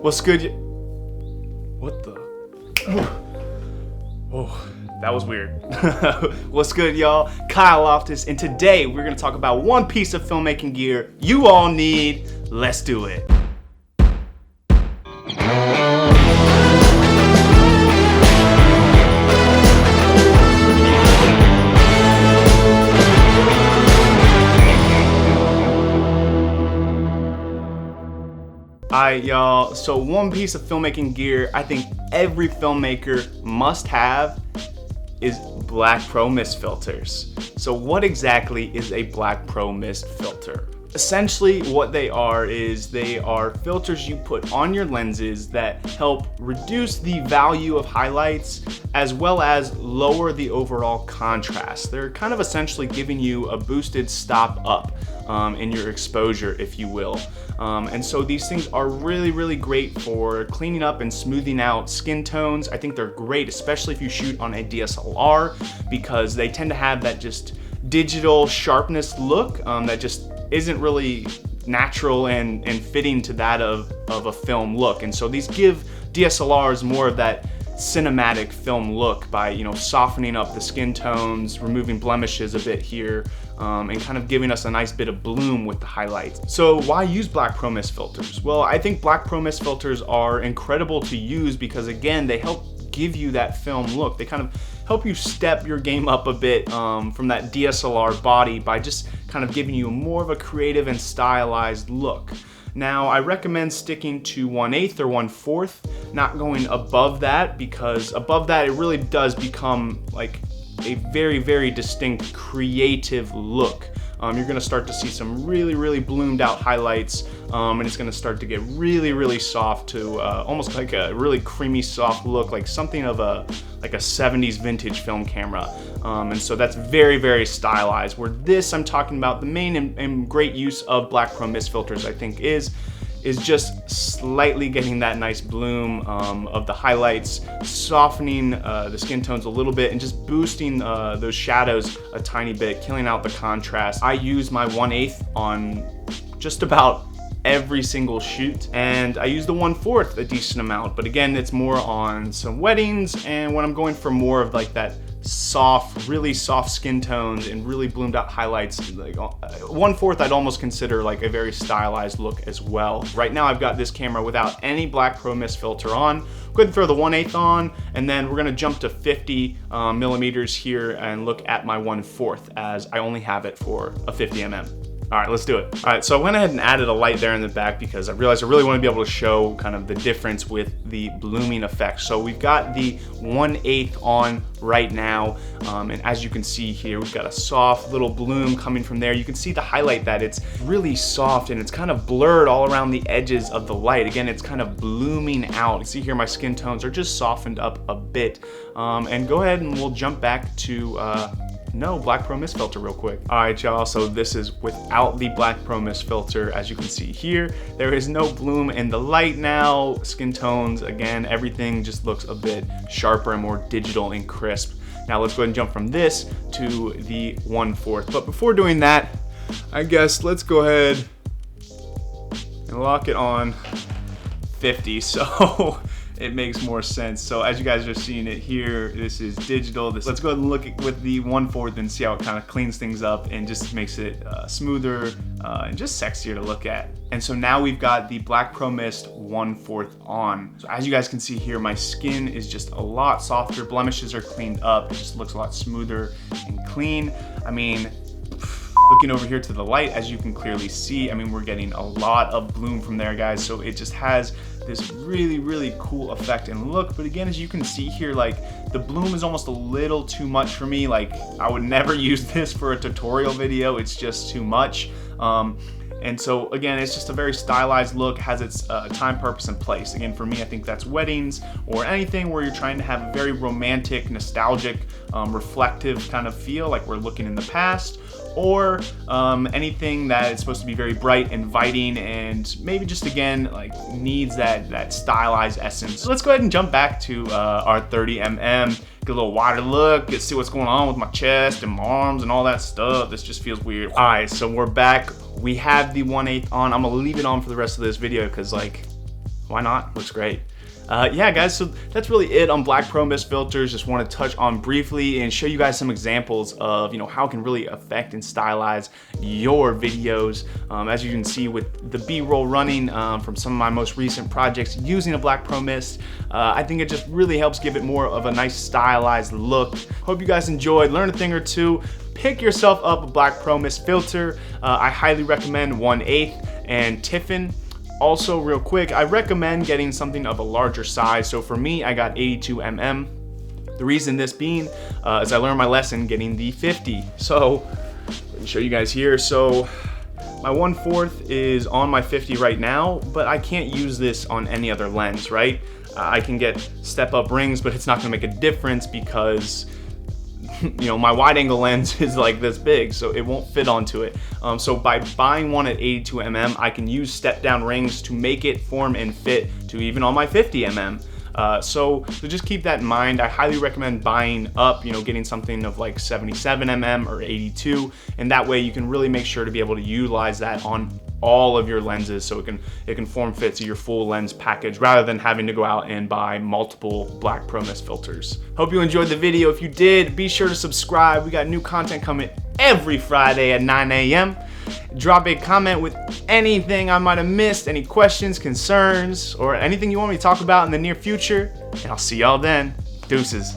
What's good? What the? Oh, that was weird. What's good, y'all? Kyle Loftus, and today we're gonna talk about one piece of filmmaking gear you all need. Let's do it. Alright, y'all, so one piece of filmmaking gear I think every filmmaker must have is Black Pro mist filters. So what exactly is a Black Pro mist filter? Essentially what they are is they are filters you put on your lenses that help reduce the value of highlights as well as lower the overall contrast. They're kind of essentially giving you a boosted stop up in your exposure, if you will. And so these things are really great for cleaning up and smoothing out skin tones. I think they're great, especially if you shoot on a DSLR, because they tend to have that just digital sharpness look that just isn't really natural and fitting to that of a film look. And so these give DSLRs more of that cinematic film look by, you know, softening up the skin tones, removing blemishes a bit here, and kind of giving us a nice bit of bloom with the highlights. So why use Black Pro mist filters? Well, I think Black Pro mist filters are incredible to use because, again, they help give you that film look. They kind of help you step your game up a bit from that DSLR body by just kind of giving you more of a creative and stylized look. Now, I recommend sticking to 1/8 or 1/4, not going above that, because above that it really does become like a very distinct creative look. You're gonna start to see some really bloomed out highlights, and it's gonna start to get really soft to almost like a really creamy soft look, like something of a 70s vintage film camera. And so that's very stylized. Where this, I'm talking about the main and great use of Black Pro mist filters, I think is just slightly getting that nice bloom of the highlights, softening the skin tones a little bit, and just boosting those shadows a tiny bit, killing out the contrast. I use my 1/8 on just about every single shoot, and I use the 1/4 a decent amount, but again, it's more on some weddings and when I'm going for more of like that soft, really soft skin tones and really bloomed out highlights. Like 1/4 I'd almost consider like a very stylized look as well. Right now I've got this camera without any Black Pro mist filter on. Go ahead and throw the 1/8 on, and then we're gonna jump to 50 millimeters here and look at my 1/4, as I only have it for a 50 mm. All right, let's do it. All right, so I went ahead and added a light there in the back because I realized I really want to be able to show kind of the difference with the blooming effect. So we've got the 1/8 on right now, and as you can see here, we've got a soft little bloom coming from there. You can see the highlight that it's really soft and it's kind of blurred all around the edges of the light. Again, it's kind of blooming out. You see here my skin tones are just softened up a bit. And go ahead and we'll jump back to Black Pro mist filter real quick. All right, y'all, so this is without the Black Pro mist filter. As you can see here, there is no bloom in the light now. Skin tones, again, everything just looks a bit sharper and more digital and crisp. Now let's go ahead and jump from this to the 1/4. But before doing that, I guess let's go ahead and lock it on 50. So it makes more sense. So as you guys are seeing it here, this is digital. Let's go ahead and look with the 1/4 and see how it kind of cleans things up and just makes it smoother and just sexier to look at. And so now we've got the Black Pro mist 1/4 on. So as you guys can see here, my skin is just a lot softer. Blemishes are cleaned up. It just looks a lot smoother and clean. I mean, looking over here to the light, as you can clearly see, I mean, we're getting a lot of bloom from there, guys. So it just has this really cool effect and look. But again, as you can see here, like the bloom is almost a little too much for me. Like I would never use this for a tutorial video. It's just too much. And so again, it's just a very stylized look, has its time, purpose, and place. Again, for me, I think that's weddings or anything where you're trying to have a very romantic, nostalgic, reflective kind of feel, like we're looking in the past, or anything that is supposed to be very bright, inviting, and maybe just, again, like needs that stylized essence. So let's go ahead and jump back to our 30 mm. Get a little wider look, see what's going on with my chest and my arms and all that stuff. This just feels weird. All right, so we're back. We have the 1/8 on. I'm gonna leave it on for the rest of this video because, like, Why not? Looks great. Yeah, guys, so that's really it on Black Pro Mist filters. Just want to touch on briefly and show you guys some examples of, how it can really affect and stylize your videos. As you can see with the B-roll running from some of my most recent projects using a Black Pro Mist, I think it just really helps give it more of a nice stylized look. Hope you guys enjoyed, learn a thing or two. Pick yourself up a Black Pro Mist filter. I highly recommend 1/8 and Tiffin. Also, real quick, I recommend getting something of a larger size. So for me, I got 82 mm. The reason this being is I learned my lesson getting the 50. So let me show you guys here. So my 1/4 is on my 50 right now, but I can't use this on any other lens, right? I can get step up rings, but it's not gonna make a difference because my wide angle lens is like this big, so it won't fit onto it. So by buying one at 82 mm, I can use step down rings to make it form and fit to even on my 50 mm. So just keep that in mind. I highly recommend buying up, getting something of like 77 mm or 82, and that way you can really make sure to be able to utilize that on all of your lenses, so it can form fit to your full lens package rather than having to go out and buy multiple Black Pro Mist filters. Hope you enjoyed the video. If you did, be sure to subscribe. We got new content coming every Friday at 9 a.m. Drop a comment with anything I might have missed, any questions, concerns, or anything you want me to talk about in the near future, and I'll see y'all then. Deuces.